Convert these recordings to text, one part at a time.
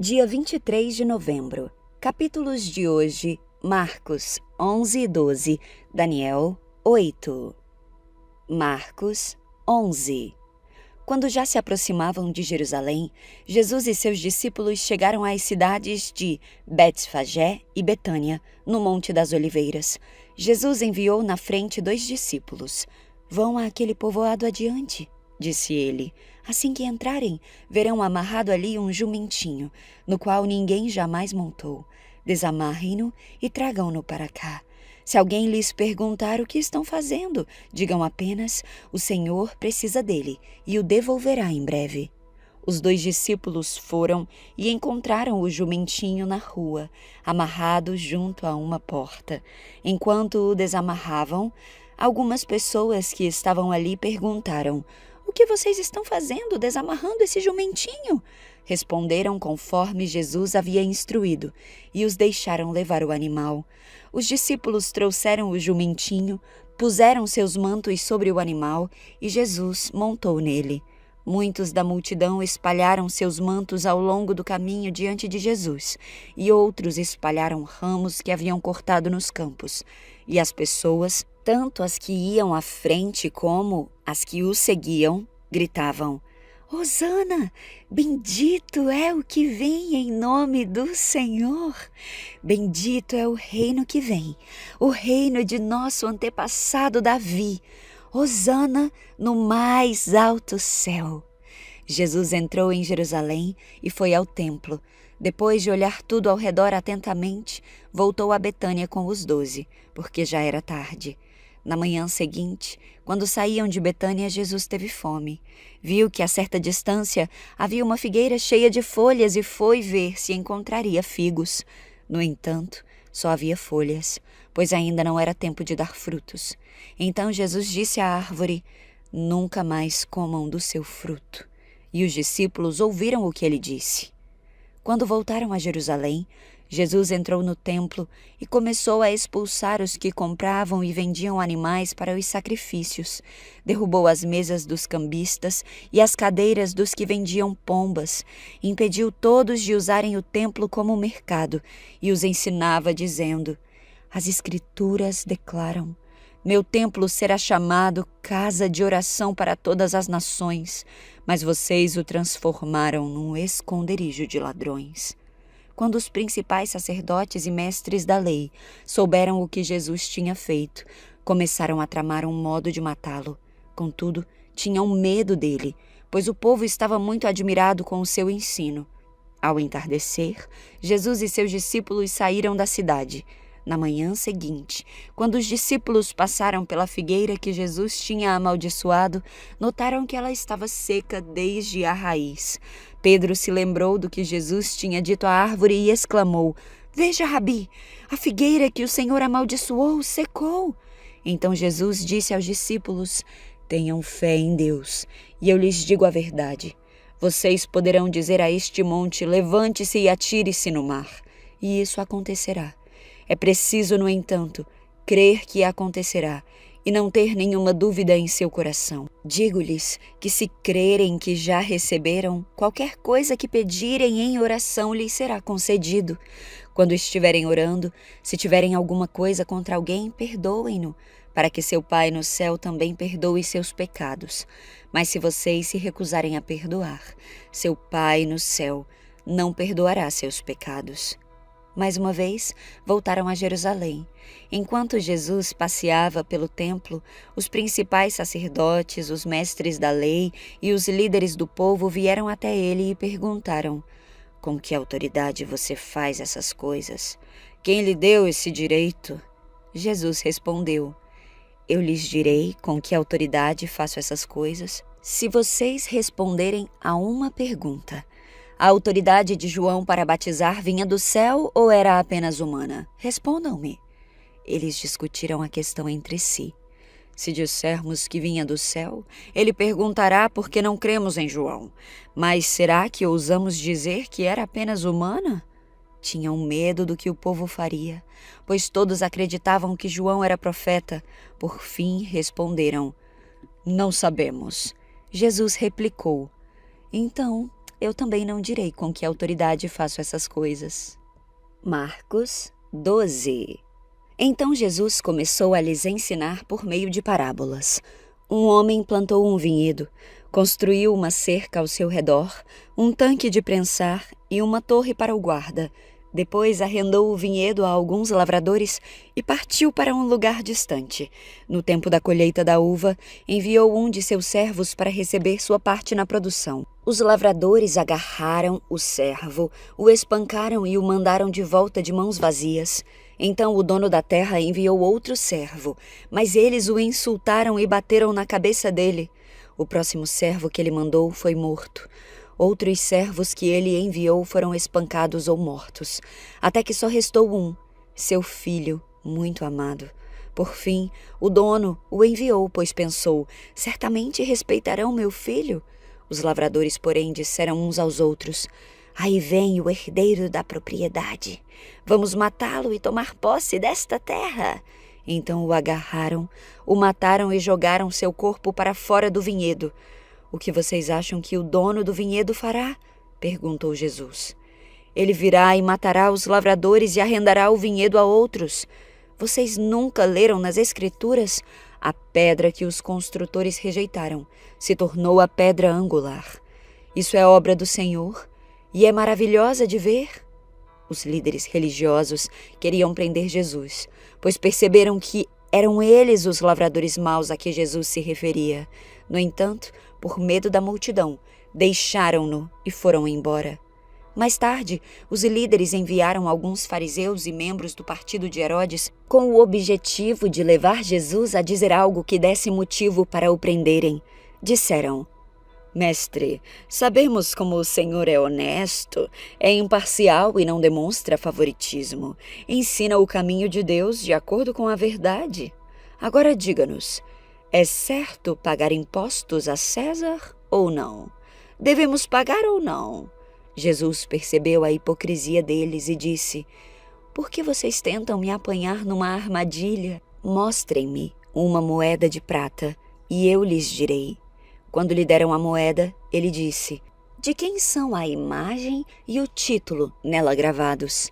Dia 23 de novembro. Capítulos de hoje: Marcos 11 e 12, Daniel 8. Marcos 11. Quando já se aproximavam de Jerusalém, Jesus e seus discípulos chegaram às cidades de Betfagé e Betânia, no Monte das Oliveiras. Jesus enviou na frente 2 discípulos. «Vão àquele povoado adiante», disse ele. «Assim que entrarem, verão amarrado ali um jumentinho, no qual ninguém jamais montou. Desamarrem-no e tragam-no para cá. Se alguém lhes perguntar o que estão fazendo, digam apenas: o Senhor precisa dele e o devolverá em breve». Os 2 discípulos foram e encontraram o jumentinho na rua, amarrado junto a uma porta. Enquanto o desamarravam, algumas pessoas que estavam ali perguntaram: «O que vocês estão fazendo desamarrando esse jumentinho?» Responderam conforme Jesus havia instruído e os deixaram levar o animal. Os discípulos trouxeram o jumentinho, puseram seus mantos sobre o animal e Jesus montou nele. Muitos da multidão espalharam seus mantos ao longo do caminho diante de Jesus, e outros espalharam ramos que haviam cortado nos campos. E as pessoas, tanto as que iam à frente como as que o seguiam, gritavam: «Hosana! Bendito é o que vem em nome do Senhor! Bendito é o reino que vem, o reino de nosso antepassado Davi! Hosana no mais alto céu!» Jesus entrou em Jerusalém e foi ao templo. Depois de olhar tudo ao redor atentamente, voltou a Betânia com os 12, porque já era tarde. Na manhã seguinte, quando saíam de Betânia, Jesus teve fome. Viu que a certa distância havia uma figueira cheia de folhas e foi ver se encontraria figos. No entanto, só havia folhas, pois ainda não era tempo de dar frutos. Então Jesus disse à árvore: «Nunca mais comam do seu fruto». E os discípulos ouviram o que ele disse. Quando voltaram a Jerusalém, Jesus entrou no templo e começou a expulsar os que compravam e vendiam animais para os sacrifícios. Derrubou as mesas dos cambistas e as cadeiras dos que vendiam pombas. Impediu todos de usarem o templo como mercado e os ensinava dizendo: «As Escrituras declaram: meu templo será chamado casa de oração para todas as nações, mas vocês o transformaram num esconderijo de ladrões». Quando os principais sacerdotes e mestres da lei souberam o que Jesus tinha feito, começaram a tramar um modo de matá-lo. Contudo, tinham medo dele, pois o povo estava muito admirado com o seu ensino. Ao entardecer, Jesus e seus discípulos saíram da cidade. Na manhã seguinte, quando os discípulos passaram pela figueira que Jesus tinha amaldiçoado, notaram que ela estava seca desde a raiz. Pedro se lembrou do que Jesus tinha dito à árvore e exclamou: «Veja, Rabi, a figueira que o Senhor amaldiçoou secou». Então Jesus disse aos discípulos: «Tenham fé em Deus, e eu lhes digo a verdade. Vocês poderão dizer a este monte: levante-se e atire-se no mar, e isso acontecerá. É preciso, no entanto, crer que acontecerá e não ter nenhuma dúvida em seu coração. Digo-lhes que, se crerem que já receberam, qualquer coisa que pedirem em oração lhes será concedido. Quando estiverem orando, se tiverem alguma coisa contra alguém, perdoem-no, para que seu Pai no céu também perdoe seus pecados. Mas se vocês se recusarem a perdoar, seu Pai no céu não perdoará seus pecados». Mais uma vez, voltaram a Jerusalém. Enquanto Jesus passeava pelo templo, os principais sacerdotes, os mestres da lei e os líderes do povo vieram até ele e perguntaram: «Com que autoridade você faz essas coisas? Quem lhe deu esse direito?» Jesus respondeu: «Eu lhes direi com que autoridade faço essas coisas, se vocês responderem a uma pergunta. A autoridade de João para batizar vinha do céu ou era apenas humana? Respondam-me». Eles discutiram a questão entre si. Se dissermos que vinha do céu, ele perguntará por que não cremos em João. Mas será que ousamos dizer que era apenas humana? Tinham medo do que o povo faria, pois todos acreditavam que João era profeta. Por fim responderam: «Não sabemos». Jesus replicou: «Então, eu também não direi com que autoridade faço essas coisas. Marcos 12. Então Jesus começou a lhes ensinar por meio de parábolas. Um homem plantou um vinhedo, construiu uma cerca ao seu redor, um tanque de prensar e uma torre para o guarda. Depois arrendou o vinhedo a alguns lavradores e partiu para um lugar distante. No tempo da colheita da uva, enviou um de seus servos para receber sua parte na produção. Os lavradores agarraram o servo, o espancaram e o mandaram de volta de mãos vazias. Então o dono da terra enviou outro servo, mas eles o insultaram e bateram na cabeça dele. O próximo servo que ele mandou foi morto. Outros servos que ele enviou foram espancados ou mortos, até que só restou um, seu filho, muito amado. Por fim, o dono o enviou, pois pensou, certamente respeitarão meu filho. Os lavradores, porém, disseram uns aos outros, aí vem o herdeiro da propriedade. Vamos matá-lo e tomar posse desta terra. Então o agarraram, o mataram e jogaram seu corpo para fora do vinhedo. O que vocês acham que o dono do vinhedo fará? Perguntou Jesus. Ele virá e matará os lavradores e arrendará o vinhedo a outros. Vocês nunca leram nas Escrituras? A pedra que os construtores rejeitaram se tornou a pedra angular. Isso é obra do Senhor e é maravilhosa de ver. Os líderes religiosos queriam prender Jesus, pois perceberam que eram eles os lavradores maus a que Jesus se referia. No entanto, por medo da multidão, deixaram-no e foram embora. Mais tarde, os líderes enviaram alguns fariseus e membros do partido de Herodes com o objetivo de levar Jesus a dizer algo que desse motivo para o prenderem. Disseram, Mestre, sabemos como o Senhor é honesto, é imparcial e não demonstra favoritismo. Ensina o caminho de Deus de acordo com a verdade. Agora diga-nos, é certo pagar impostos a César ou não? Devemos pagar ou não? Jesus percebeu a hipocrisia deles e disse, por que vocês tentam me apanhar numa armadilha? Mostrem-me uma moeda de prata e eu lhes direi. Quando lhe deram a moeda, ele disse, de quem são a imagem e o título nela gravados?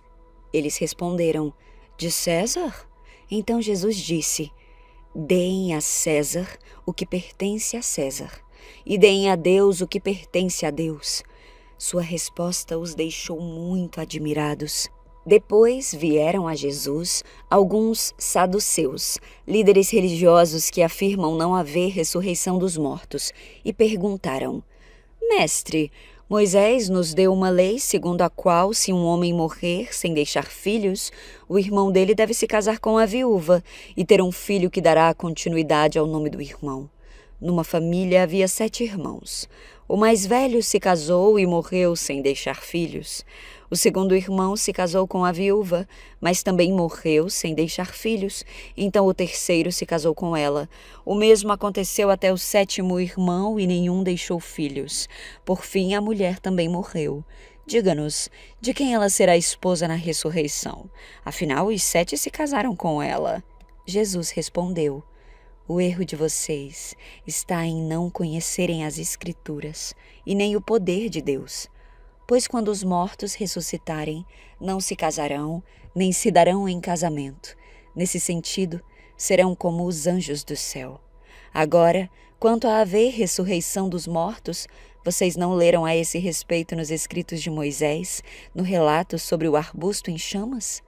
Eles responderam, de César. Então Jesus disse, deem a César o que pertence a César, e deem a Deus o que pertence a Deus. Sua resposta os deixou muito admirados. Depois vieram a Jesus alguns saduceus, líderes religiosos que afirmam não haver ressurreição dos mortos, e perguntaram, Mestre, Moisés nos deu uma lei segundo a qual, se um homem morrer sem deixar filhos, o irmão dele deve se casar com a viúva e ter um filho que dará continuidade ao nome do irmão. Numa família havia 7 irmãos. O mais velho se casou e morreu sem deixar filhos. O segundo irmão se casou com a viúva, mas também morreu sem deixar filhos. Então o terceiro se casou com ela. O mesmo aconteceu até o 7º irmão e nenhum deixou filhos. Por fim, a mulher também morreu. Diga-nos, de quem ela será esposa na ressurreição? Afinal, os 7 se casaram com ela. Jesus respondeu, o erro de vocês está em não conhecerem as Escrituras e nem o poder de Deus. Pois quando os mortos ressuscitarem, não se casarão, nem se darão em casamento. Nesse sentido, serão como os anjos do céu. Agora, quanto a haver ressurreição dos mortos, vocês não leram a esse respeito nos escritos de Moisés, no relato sobre o arbusto em chamas?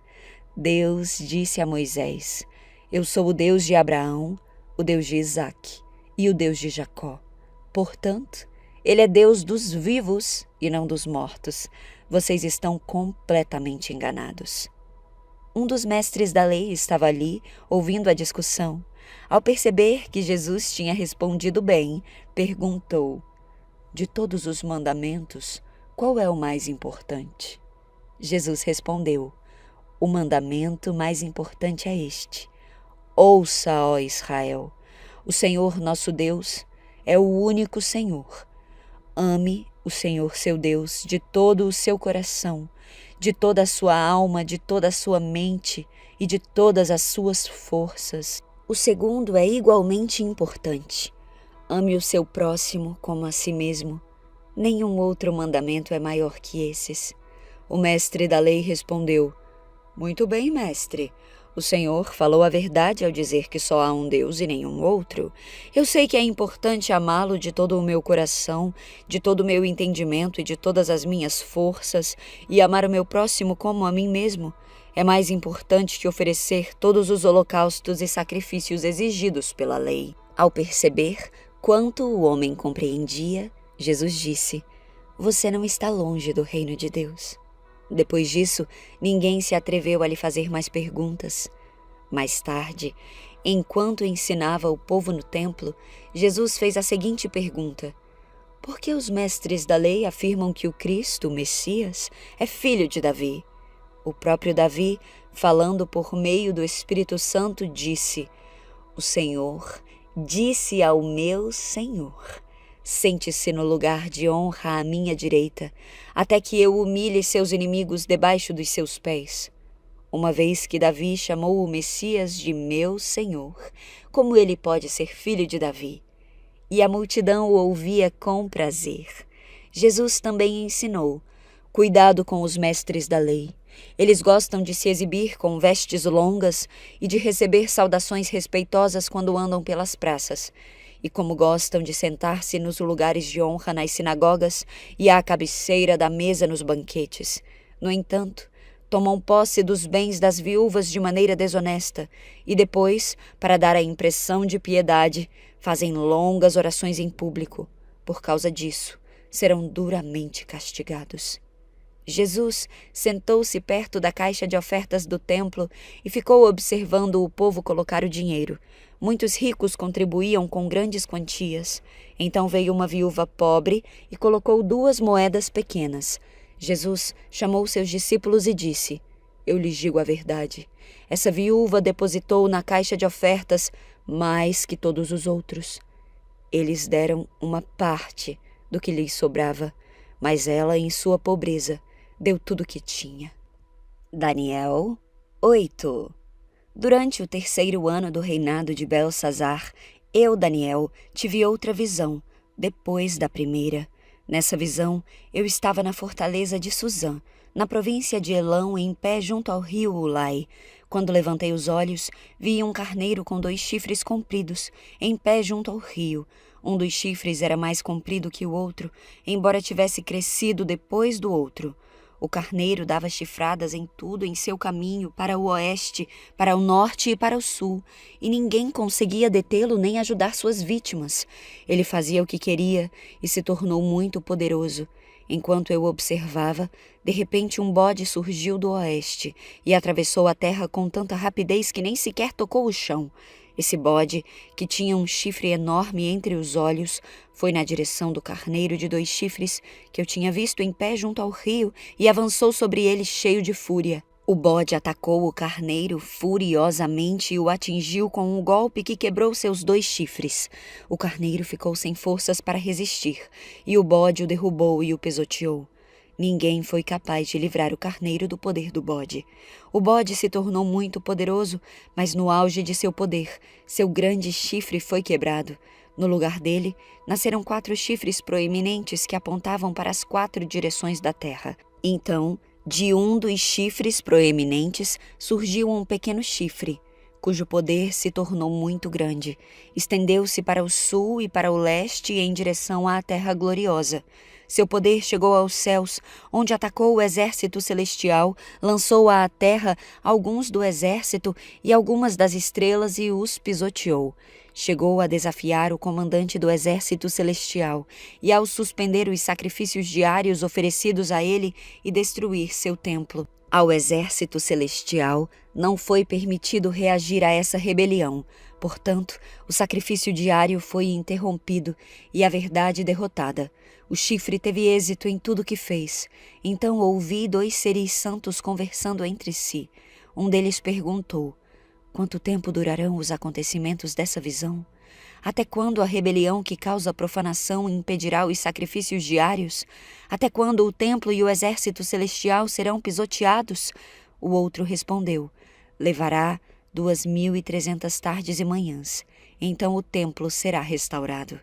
Deus disse a Moisés, eu sou o Deus de Abraão, o Deus de Isaque e o Deus de Jacó. Portanto, Ele é Deus dos vivos e não dos mortos. Vocês estão completamente enganados. Um dos mestres da lei estava ali, ouvindo a discussão. Ao perceber que Jesus tinha respondido bem, perguntou, de todos os mandamentos, qual é o mais importante? Jesus respondeu, o mandamento mais importante é este. Ouça, ó Israel, o Senhor nosso Deus é o único Senhor. Ame o Senhor seu Deus de todo o seu coração, de toda a sua alma, de toda a sua mente e de todas as suas forças. O segundo é igualmente importante. Ame o seu próximo como a si mesmo. Nenhum outro mandamento é maior que esses. O mestre da lei respondeu: Muito bem, mestre. O Senhor falou a verdade ao dizer que só há um Deus e nenhum outro. Eu sei que é importante amá-lo de todo o meu coração, de todo o meu entendimento e de todas as minhas forças, e amar o meu próximo como a mim mesmo. É mais importante que oferecer todos os holocaustos e sacrifícios exigidos pela lei. Ao perceber quanto o homem compreendia, Jesus disse: Você não está longe do reino de Deus. Depois disso, ninguém se atreveu a lhe fazer mais perguntas. Mais tarde, enquanto ensinava o povo no templo, Jesus fez a seguinte pergunta: Por que os mestres da lei afirmam que o Cristo, o Messias, é filho de Davi? O próprio Davi, falando por meio do Espírito Santo, disse: O Senhor disse ao meu Senhor: Sente-se no lugar de honra à minha direita, até que eu humilhe seus inimigos debaixo dos seus pés. Uma vez que Davi chamou o Messias de meu Senhor, como ele pode ser filho de Davi? E a multidão o ouvia com prazer. Jesus também ensinou: Cuidado com os mestres da lei. Eles gostam de se exibir com vestes longas e de receber saudações respeitosas quando andam pelas praças. E como gostam de sentar-se nos lugares de honra nas sinagogas e à cabeceira da mesa nos banquetes. No entanto, tomam posse dos bens das viúvas de maneira desonesta e depois, para dar a impressão de piedade, fazem longas orações em público. Por causa disso, serão duramente castigados. Jesus sentou-se perto da caixa de ofertas do templo e ficou observando o povo colocar o dinheiro. Muitos ricos contribuíam com grandes quantias. Então veio uma viúva pobre e colocou 2 moedas pequenas. Jesus chamou seus discípulos e disse: Eu lhes digo a verdade. Essa viúva depositou na caixa de ofertas mais que todos os outros. Eles deram uma parte do que lhes sobrava, mas ela, em sua pobreza, deu tudo o que tinha. Daniel 8. Durante o 3º ano do reinado de Belsazar, eu, Daniel, tive outra visão, depois da primeira. Nessa visão, eu estava na fortaleza de Suzã, na província de Elão, em pé junto ao rio Ulai. Quando levantei os olhos, vi um carneiro com 2 chifres compridos, em pé junto ao rio. Um dos chifres era mais comprido que o outro, embora tivesse crescido depois do outro. O carneiro dava chifradas em tudo em seu caminho, para o oeste, para o norte e para o sul, e ninguém conseguia detê-lo nem ajudar suas vítimas. Ele fazia o que queria e se tornou muito poderoso. Enquanto eu observava, de repente um bode surgiu do oeste e atravessou a terra com tanta rapidez que nem sequer tocou o chão. Esse bode, que tinha um chifre enorme entre os olhos, foi na direção do carneiro de 2 chifres que eu tinha visto em pé junto ao rio e avançou sobre ele cheio de fúria. O bode atacou o carneiro furiosamente e o atingiu com um golpe que quebrou seus 2 chifres. O carneiro ficou sem forças para resistir e o bode o derrubou e o pisoteou. Ninguém foi capaz de livrar o carneiro do poder do bode. O bode se tornou muito poderoso, mas no auge de seu poder, seu grande chifre foi quebrado. No lugar dele, nasceram 4 chifres proeminentes que apontavam para as 4 direções da terra. Então, de um dos chifres proeminentes surgiu um pequeno chifre, cujo poder se tornou muito grande. Estendeu-se para o sul e para o leste em direção à terra gloriosa. Seu poder chegou aos céus, onde atacou o exército celestial, lançou à terra alguns do exército e algumas das estrelas e os pisoteou. Chegou a desafiar o comandante do exército celestial e ao suspender os sacrifícios diários oferecidos a ele e destruir seu templo. Ao exército celestial não foi permitido reagir a essa rebelião. Portanto, o sacrifício diário foi interrompido e a verdade derrotada. O chifre teve êxito em tudo que fez. Então ouvi 2 seres santos conversando entre si. Um deles perguntou: Quanto tempo durarão os acontecimentos dessa visão? Até quando a rebelião que causa profanação impedirá os sacrifícios diários? Até quando o templo e o exército celestial serão pisoteados? O outro respondeu: Levará 2.300 tardes e manhãs. Então o templo será restaurado.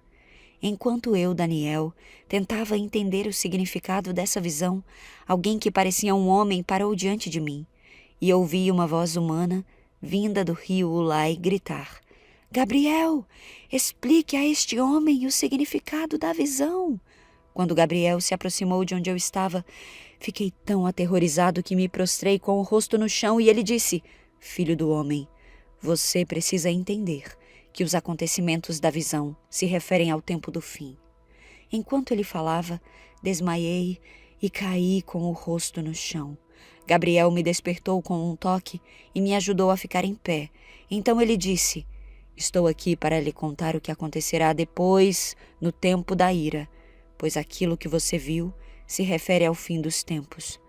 Enquanto eu, Daniel, tentava entender o significado dessa visão, alguém que parecia um homem parou diante de mim, e ouvi uma voz humana, vinda do rio Ulai, gritar: Gabriel, explique a este homem o significado da visão. Quando Gabriel se aproximou de onde eu estava, fiquei tão aterrorizado que me prostrei com o rosto no chão e ele disse: Filho do homem, você precisa entender que os acontecimentos da visão se referem ao tempo do fim. Enquanto ele falava, desmaiei e caí com o rosto no chão. Gabriel me despertou com um toque e me ajudou a ficar em pé. Então ele disse: Estou aqui para lhe contar o que acontecerá depois, no tempo da ira, pois aquilo que você viu se refere ao fim dos tempos.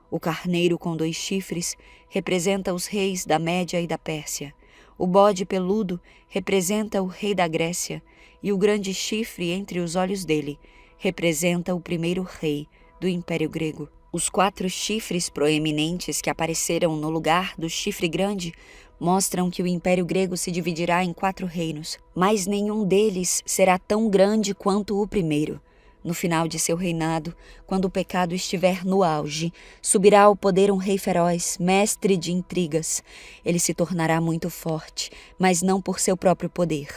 O carneiro com 2 chifres representa os reis da Média e da Pérsia. O bode peludo representa o rei da Grécia, e o grande chifre entre os olhos dele representa o primeiro rei do Império Grego. Os 4 chifres proeminentes que apareceram no lugar do chifre grande mostram que o Império Grego se dividirá em 4 reinos, mas nenhum deles será tão grande quanto o primeiro. No final de seu reinado, quando o pecado estiver no auge, subirá ao poder um rei feroz, mestre de intrigas. Ele se tornará muito forte, mas não por seu próprio poder.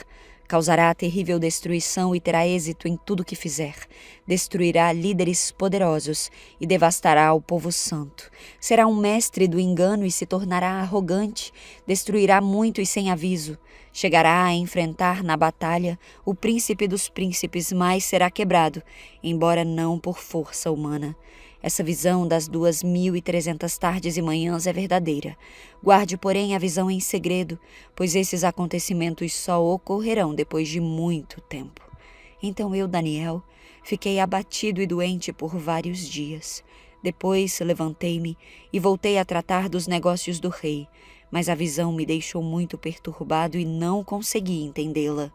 Causará terrível destruição e terá êxito em tudo que fizer. Destruirá líderes poderosos e devastará o povo santo. Será um mestre do engano e se tornará arrogante. Destruirá muitos sem aviso. Chegará a enfrentar na batalha o príncipe dos príncipes, mas será quebrado, embora não por força humana. Essa visão das 2.300 tardes e manhãs é verdadeira. Guarde, porém, a visão em segredo, pois esses acontecimentos só ocorrerão depois de muito tempo. Então eu, Daniel, fiquei abatido e doente por vários dias. Depois levantei-me e voltei a tratar dos negócios do rei, mas a visão me deixou muito perturbado e não consegui entendê-la.